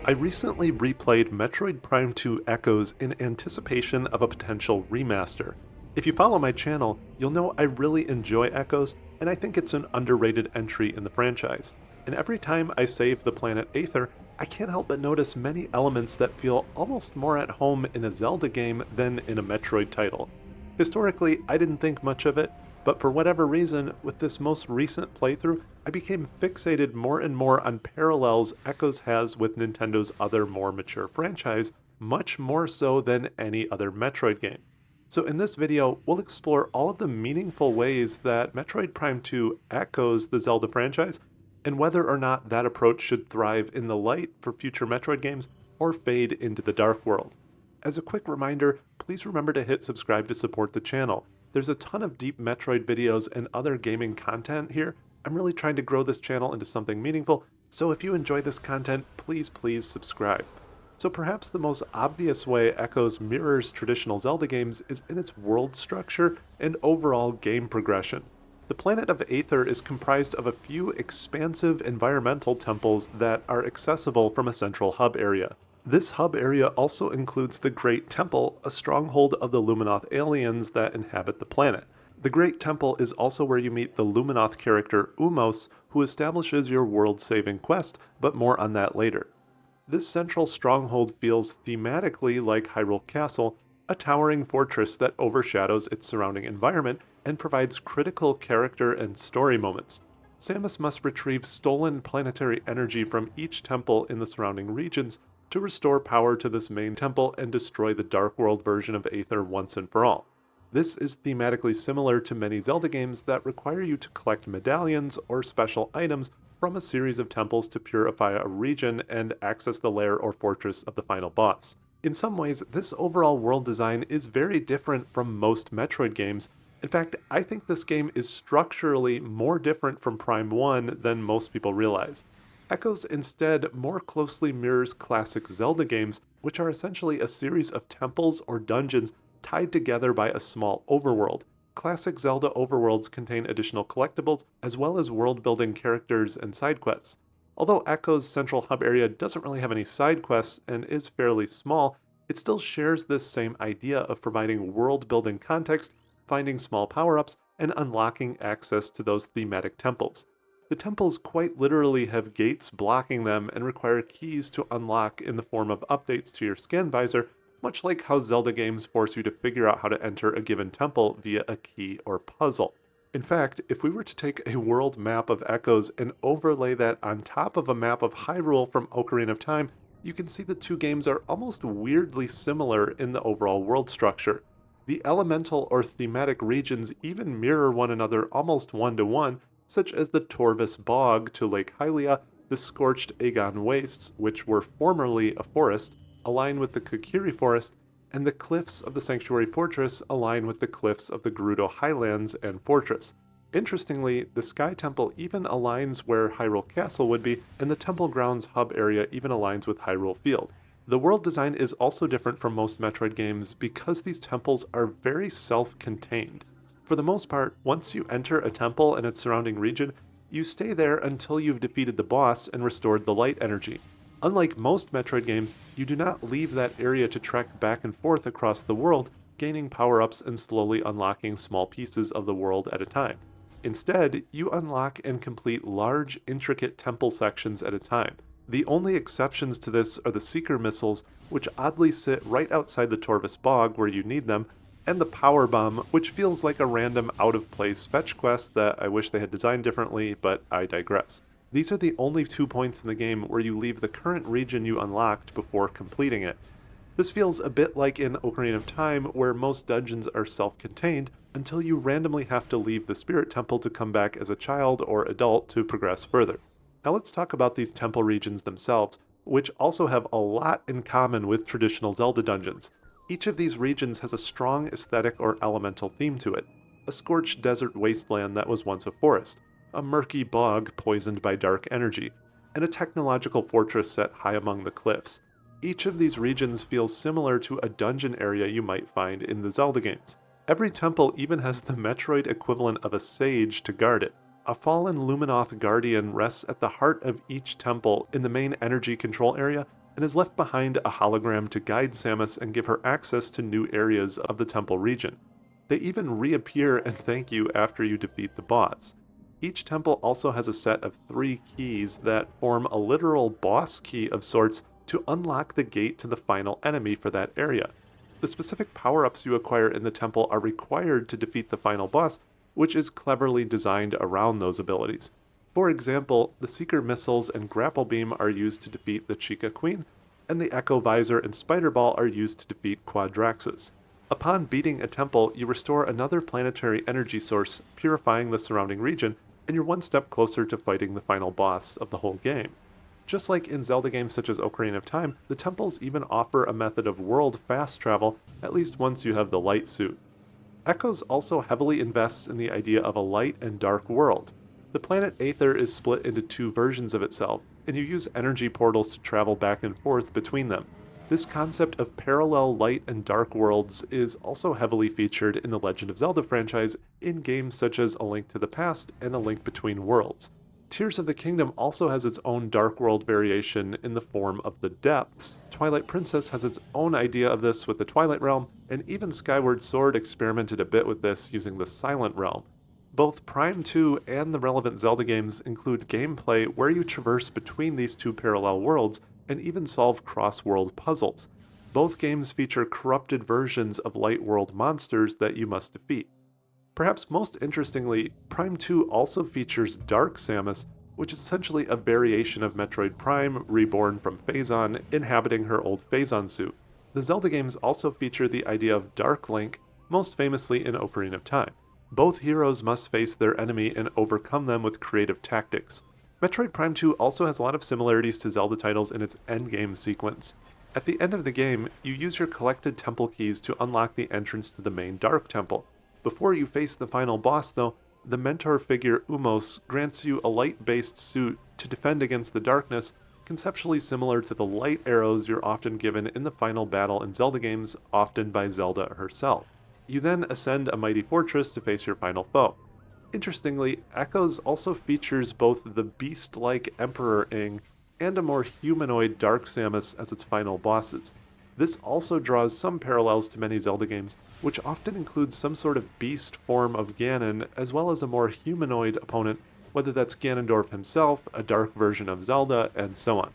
I recently replayed Metroid Prime 2 Echoes in anticipation of a potential remaster. If you follow my channel, you'll know I really enjoy Echoes, and I think it's an underrated entry in the franchise. And every time I save the planet Aether, I can't help but notice many elements that feel almost more at home in a Zelda game than in a Metroid title. Historically, I didn't think much of it, but for whatever reason, with this most recent playthrough, I became fixated more and more on parallels Echoes has with Nintendo's other more mature franchise, much more so than any other Metroid game. So in this video, we'll explore all of the meaningful ways that Metroid Prime 2 echoes the Zelda franchise, and whether or not that approach should thrive in the light for future Metroid games or fade into the dark world. As a quick reminder, please remember to hit subscribe to support the channel. There's a ton of deep Metroid videos and other gaming content here. I'm really trying to grow this channel into something meaningful, so if you enjoy this content, please subscribe. So perhaps the most obvious way Echoes mirrors traditional Zelda games is in its world structure and overall game progression. The planet of Aether is comprised of a few expansive environmental temples that are accessible from a central hub area. This hub area also includes the Great Temple, a stronghold of the Luminoth aliens that inhabit the planet. The Great Temple is also where you meet the Luminoth character Umos, who establishes your world-saving quest, but more on that later. This central stronghold feels thematically like Hyrule Castle, a towering fortress that overshadows its surrounding environment and provides critical character and story moments. Samus must retrieve stolen planetary energy from each temple in the surrounding regions to restore power to this main temple and destroy the Dark World version of Aether once and for all. This is thematically similar to many Zelda games that require you to collect medallions or special items from a series of temples to purify a region and access the lair or fortress of the final boss. In some ways, this overall world design is very different from most Metroid games. In fact, I think this game is structurally more different from Prime 1 than most people realize. Echoes instead more closely mirrors classic Zelda games, which are essentially a series of temples or dungeons tied together by a small overworld. Classic Zelda overworlds contain additional collectibles, as well as world-building characters and side quests. Although Echoes' central hub area doesn't really have any side quests and is fairly small, it still shares this same idea of providing world-building context, finding small power-ups, and unlocking access to those thematic temples. The temples quite literally have gates blocking them and require keys to unlock in the form of updates to your scan visor, much like how Zelda games force you to figure out how to enter a given temple via a key or puzzle. In fact, if we were to take a world map of Echoes and overlay that on top of a map of Hyrule from Ocarina of Time, you can see the two games are almost weirdly similar in the overall world structure. The elemental or thematic regions even mirror one another almost one-to-one, such as the Torvus Bog to Lake Hylia, the scorched Aegon Wastes, which were formerly a forest, align with the Kokiri Forest, and the cliffs of the Sanctuary Fortress align with the cliffs of the Gerudo Highlands and Fortress. Interestingly, the Sky Temple even aligns where Hyrule Castle would be, and the Temple Grounds hub area even aligns with Hyrule Field. The world design is also different from most Metroid games because these temples are very self-contained. For the most part, once you enter a temple and its surrounding region, you stay there until you've defeated the boss and restored the light energy. Unlike most Metroid games, you do not leave that area to trek back and forth across the world, gaining power-ups and slowly unlocking small pieces of the world at a time. Instead, you unlock and complete large, intricate temple sections at a time. The only exceptions to this are the Seeker missiles, which oddly sit right outside the Torvus Bog where you need them, and the Power Bomb, which feels like a random out-of-place fetch quest that I wish they had designed differently, but I digress. These are the only 2 points in the game where you leave the current region you unlocked before completing it. This feels a bit like in Ocarina of Time, where most dungeons are self-contained until you randomly have to leave the Spirit Temple to come back as a child or adult to progress further. Now let's talk about these temple regions themselves, which also have a lot in common with traditional Zelda dungeons. Each of these regions has a strong aesthetic or elemental theme to it. A scorched desert wasteland that was once a forest, a murky bog poisoned by dark energy, and a technological fortress set high among the cliffs. Each of these regions feels similar to a dungeon area you might find in the Zelda games. Every temple even has the Metroid equivalent of a sage to guard it. A fallen Luminoth guardian rests at the heart of each temple in the main energy control area, and has left behind a hologram to guide Samus and give her access to new areas of the temple region. They even reappear and thank you after you defeat the boss. Each temple also has a set of 3 keys that form a literal boss key of sorts to unlock the gate to the final enemy for that area. The specific power-ups you acquire in the temple are required to defeat the final boss, which is cleverly designed around those abilities. For example, the Seeker Missiles and Grapple Beam are used to defeat the Chica Queen, and the Echo Visor and Spider Ball are used to defeat Quadraxis. Upon beating a temple, you restore another planetary energy source, purifying the surrounding region, and you're one step closer to fighting the final boss of the whole game. Just like in Zelda games such as Ocarina of Time, the temples even offer a method of world fast travel, at least once you have the light suit. Echoes also heavily invests in the idea of a light and dark world. The planet Aether is split into 2 versions of itself, and you use energy portals to travel back and forth between them. This concept of parallel light and dark worlds is also heavily featured in the Legend of Zelda franchise in games such as A Link to the Past and A Link Between Worlds. Tears of the Kingdom also has its own dark world variation in the form of the Depths. Twilight Princess has its own idea of this with the Twilight Realm, and even Skyward Sword experimented a bit with this using the Silent Realm. Both Prime 2 and the relevant Zelda games include gameplay where you traverse between these 2 parallel worlds and even solve cross-world puzzles. Both games feature corrupted versions of Light World monsters that you must defeat. Perhaps most interestingly, Prime 2 also features Dark Samus, which is essentially a variation of Metroid Prime reborn from Phazon, inhabiting her old Phazon suit. The Zelda games also feature the idea of Dark Link, most famously in Ocarina of Time. Both heroes must face their enemy and overcome them with creative tactics. Metroid Prime 2 also has a lot of similarities to Zelda titles in its endgame sequence. At the end of the game, you use your collected temple keys to unlock the entrance to the main Dark Temple. Before you face the final boss though, the mentor figure Umos grants you a light-based suit to defend against the darkness, conceptually similar to the light arrows you're often given in the final battle in Zelda games, often by Zelda herself. You then ascend a mighty fortress to face your final foe. Interestingly, Echoes also features both the beast-like Emperor Ing and a more humanoid Dark Samus as its final bosses. This also draws some parallels to many Zelda games, which often include some sort of beast form of Ganon, as well as a more humanoid opponent, whether that's Ganondorf himself, a dark version of Zelda, and so on.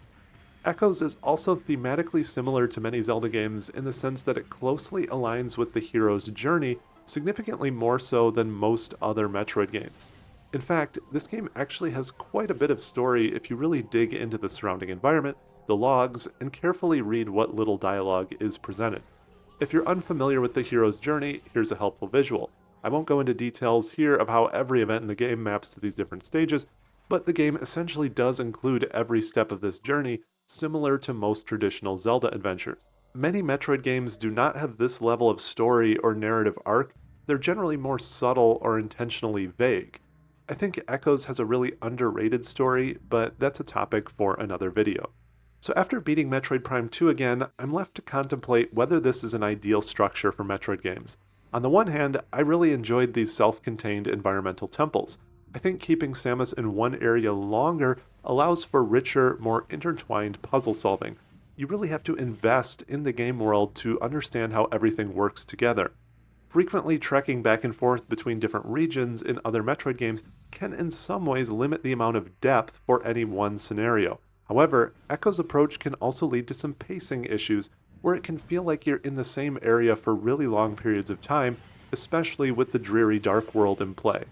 Echoes is also thematically similar to many Zelda games in the sense that it closely aligns with the hero's journey, significantly more so than most other Metroid games. In fact, this game actually has quite a bit of story if you really dig into the surrounding environment, the logs, and carefully read what little dialogue is presented. If you're unfamiliar with the hero's journey, here's a helpful visual. I won't go into details here of how every event in the game maps to these different stages, but the game essentially does include every step of this journey, similar to most traditional Zelda adventures. Many Metroid games do not have this level of story or narrative arc. They're generally more subtle or intentionally vague. I think Echoes has a really underrated story, but that's a topic for another video. So after beating Metroid Prime 2 again, I'm left to contemplate whether this is an ideal structure for Metroid games. On the one hand, I really enjoyed these self-contained environmental temples. I think keeping Samus in one area longer allows for richer, more intertwined puzzle solving. You really have to invest in the game world to understand how everything works together. Frequently trekking back and forth between different regions in other Metroid games can in some ways limit the amount of depth for any one scenario. However, Echo's approach can also lead to some pacing issues, where it can feel like you're in the same area for really long periods of time, especially with the dreary dark world in play.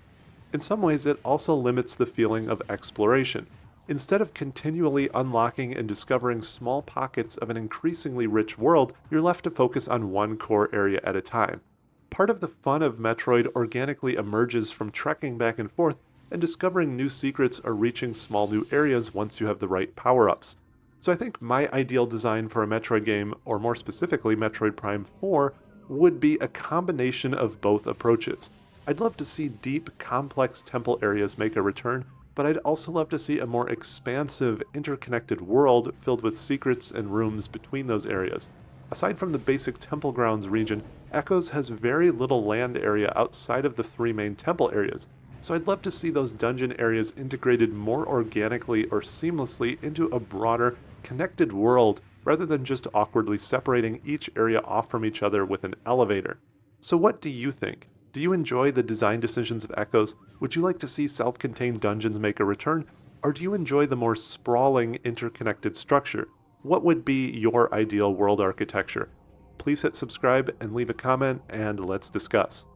In some ways, it also limits the feeling of exploration. Instead of continually unlocking and discovering small pockets of an increasingly rich world, you're left to focus on one core area at a time. Part of the fun of Metroid organically emerges from trekking back and forth and discovering new secrets or reaching small new areas once you have the right power-ups. So I think my ideal design for a Metroid game, or more specifically Metroid Prime 4, would be a combination of both approaches. I'd love to see deep, complex temple areas make a return, but I'd also love to see a more expansive, interconnected world filled with secrets and rooms between those areas. Aside from the basic Temple Grounds region, Echoes has very little land area outside of the 3 main temple areas, so I'd love to see those dungeon areas integrated more organically or seamlessly into a broader, connected world rather than just awkwardly separating each area off from each other with an elevator. So what do you think? Do you enjoy the design decisions of Echoes? Would you like to see self-contained dungeons make a return? Or do you enjoy the more sprawling, interconnected structure? What would be your ideal world architecture? Please hit subscribe and leave a comment, and let's discuss.